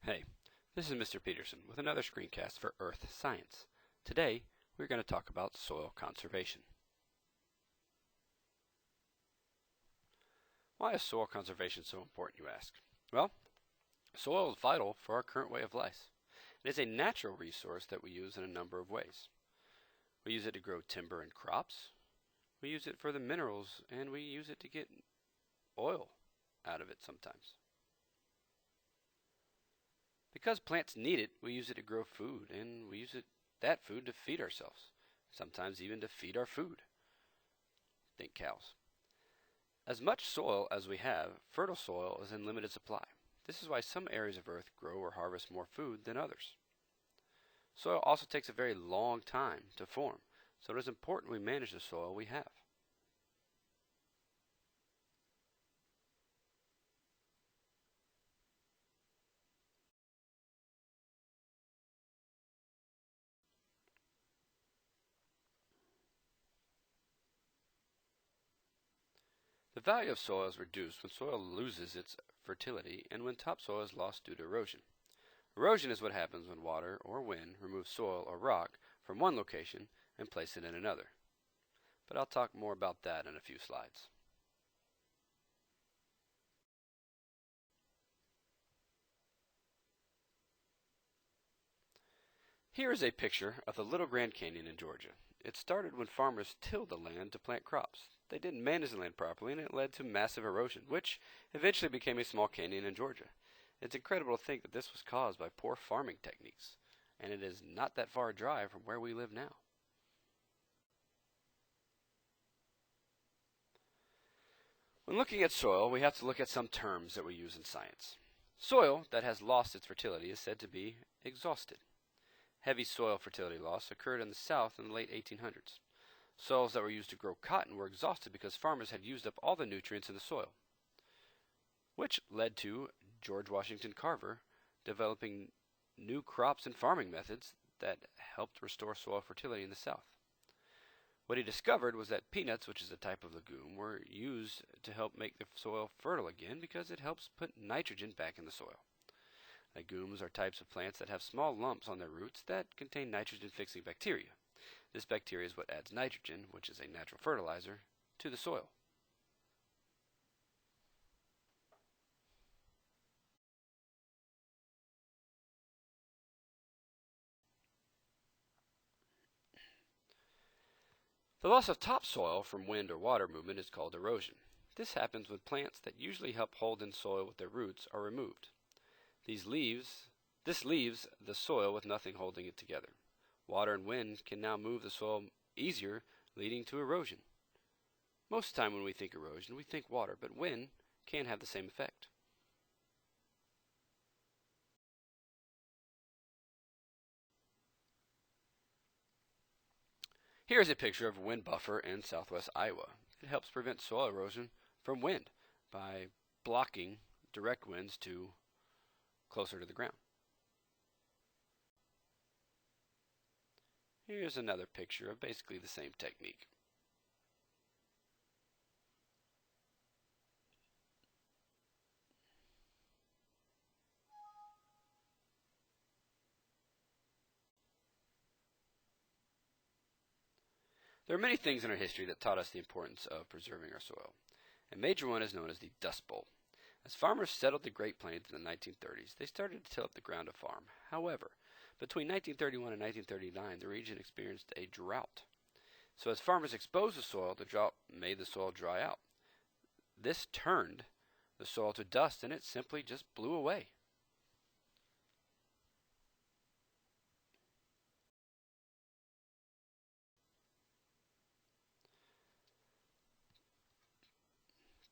Hey, this is Mr. Peterson with another screencast for Earth Science. Today, we're going to talk about soil conservation. Why is soil conservation so important, you ask? Well, soil is vital for our current way of life. It is a natural resource that we use in a number of ways. We use it to grow timber and crops. We use it for the minerals, and we use it to get oil out of it sometimes. Because plants need it, we use it to grow food, and we use that food to feed ourselves, sometimes even to feed our food. Think cows. As much soil as we have, fertile soil is in limited supply. This is why some areas of Earth grow or harvest more food than others. Soil also takes a very long time to form, so it is important we manage the soil we have. The value of soil is reduced when soil loses its fertility and when topsoil is lost due to erosion. Erosion is what happens when water or wind removes soil or rock from one location and place it in another. But I'll talk more about that in a few slides. Here is a picture of the Little Grand Canyon in Georgia. It started when farmers tilled the land to plant crops. They didn't manage the land properly, and it led to massive erosion, which eventually became a small canyon in Georgia. It's incredible to think that this was caused by poor farming techniques, and it is not that far a drive from where we live now. When looking at soil, we have to look at some terms that we use in science. Soil that has lost its fertility is said to be exhausted. Heavy soil fertility loss occurred in the South in the late 1800s. Soils that were used to grow cotton were exhausted because farmers had used up all the nutrients in the soil, which led to George Washington Carver developing new crops and farming methods that helped restore soil fertility in the South. What he discovered was that peanuts, which is a type of legume, were used to help make the soil fertile again because it helps put nitrogen back in the soil. Legumes are types of plants that have small lumps on their roots that contain nitrogen-fixing bacteria. This bacteria is what adds nitrogen, which is a natural fertilizer, to the soil. The loss of topsoil from wind or water movement is called erosion. This happens when plants that usually help hold in soil with their roots are removed. This leaves the soil with nothing holding it together. Water and wind can now move the soil easier, leading to erosion. Most of the time when we think erosion, we think water, but wind can have the same effect. Here is a picture of a wind buffer in southwest Iowa. It helps prevent soil erosion from wind by blocking direct winds to closer to the ground. Here's another picture of basically the same technique. There are many things in our history that taught us the importance of preserving our soil. A major one is known as the Dust Bowl. As farmers settled the Great Plains in the 1930s, they started to till up the ground to farm. However, between 1931 and 1939, the region experienced a drought. So as farmers exposed the soil, the drought made the soil dry out. This turned the soil to dust, and it simply just blew away.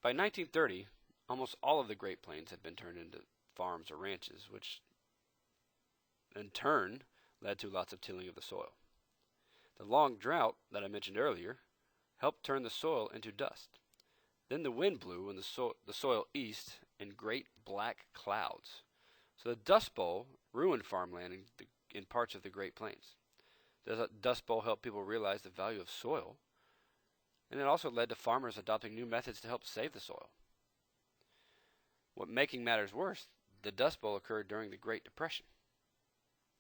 By 1930, almost all of the Great Plains had been turned into farms or ranches, which in turn led to lots of tilling of the soil. The long drought that I mentioned earlier helped turn the soil into dust. Then the wind blew and the soil east in great black clouds. So the Dust Bowl ruined farmland in parts of the Great Plains. The Dust Bowl helped people realize the value of soil, and it also led to farmers adopting new methods to help save the soil. What making matters worse, The Dust Bowl occurred during the Great Depression.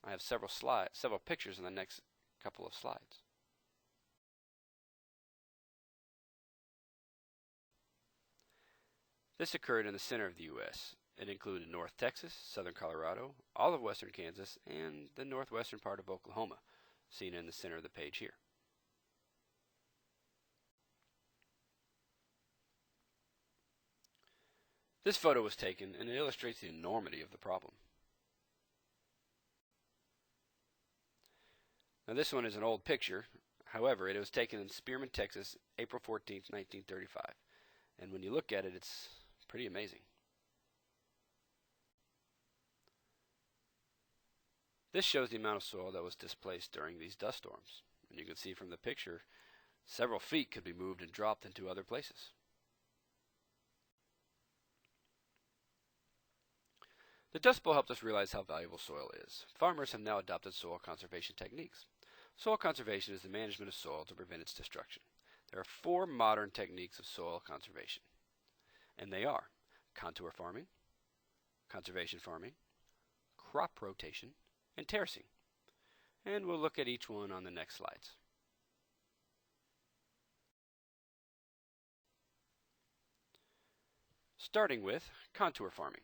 I have several pictures in the next couple of slides. This occurred in the center of the U.S. It included North Texas, southern Colorado, all of western Kansas, and the northwestern part of Oklahoma, seen in the center of the page here. This photo was taken, and it illustrates the enormity of the problem. Now this one is an old picture. However, it was taken in Spearman, Texas, April 14, 1935. And when you look at it, it's pretty amazing. This shows the amount of soil that was displaced during these dust storms. And you can see from the picture, several feet could be moved and dropped into other places. The Dust Bowl helped us realize how valuable soil is. Farmers have now adopted soil conservation techniques. Soil conservation is the management of soil to prevent its destruction. There are 4 modern techniques of soil conservation, and they are contour farming, conservation farming, crop rotation, and terracing. And we'll look at each one on the next slides. Starting with contour farming.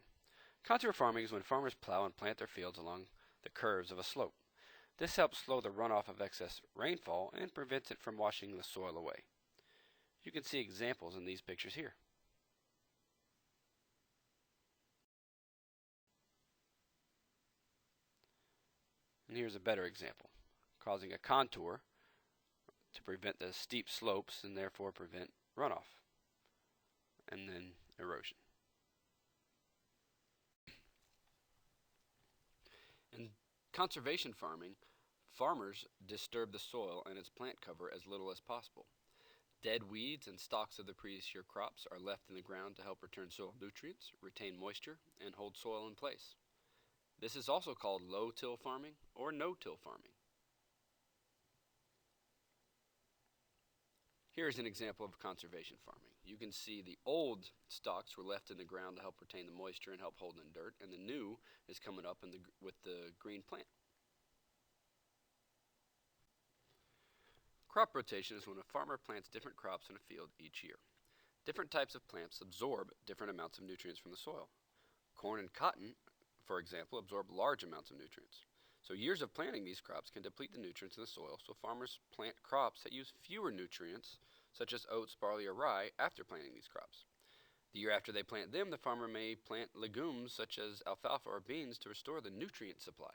Contour farming is when farmers plow and plant their fields along the curves of a slope. This helps slow the runoff of excess rainfall and prevents it from washing the soil away. You can see examples in these pictures here. And here's a better example, causing a contour to prevent the steep slopes and therefore prevent runoff and then erosion. In conservation farming, farmers disturb the soil and its plant cover as little as possible. Dead weeds and stalks of the previous year crops are left in the ground to help return soil nutrients, retain moisture, and hold soil in place. This is also called low-till farming or no-till farming. Here's an example of conservation farming. You can see the old stalks were left in the ground to help retain the moisture and help hold in dirt, and the new is coming up with the green plant. Crop rotation is when a farmer plants different crops in a field each year. Different types of plants absorb different amounts of nutrients from the soil. Corn and cotton, for example, absorb large amounts of nutrients. So years of planting these crops can deplete the nutrients in the soil, so farmers plant crops that use fewer nutrients, such as oats, barley, or rye, after planting these crops. The year after they plant them, the farmer may plant legumes such as alfalfa or beans to restore the nutrient supply.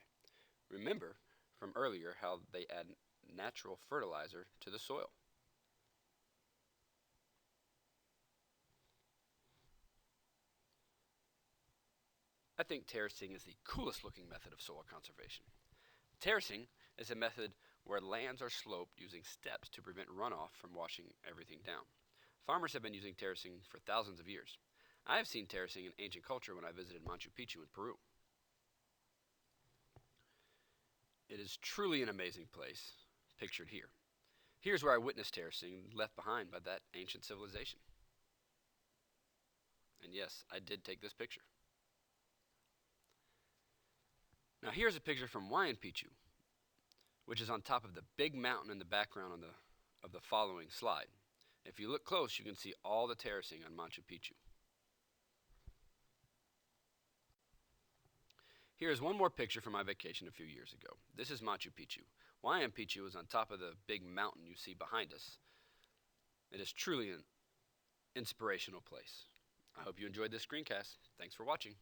Remember from earlier how they add natural fertilizer to the soil. I think terracing is the coolest looking method of soil conservation. Terracing is a method where lands are sloped using steps to prevent runoff from washing everything down. Farmers have been using terracing for thousands of years. I have seen terracing in ancient culture when I visited Machu Picchu in Peru. It is truly an amazing place, pictured here. Here's where I witnessed terracing left behind by that ancient civilization. And yes, I did take this picture. Now here's a picture from Huayna Picchu, which is on top of the big mountain in the background of the following slide. If you look close, you can see all the terracing on Machu Picchu. Here's one more picture from my vacation a few years ago. This is Machu Picchu. Huayna Picchu is on top of the big mountain you see behind us. It is truly an inspirational place. I hope you enjoyed this screencast. Thanks for watching.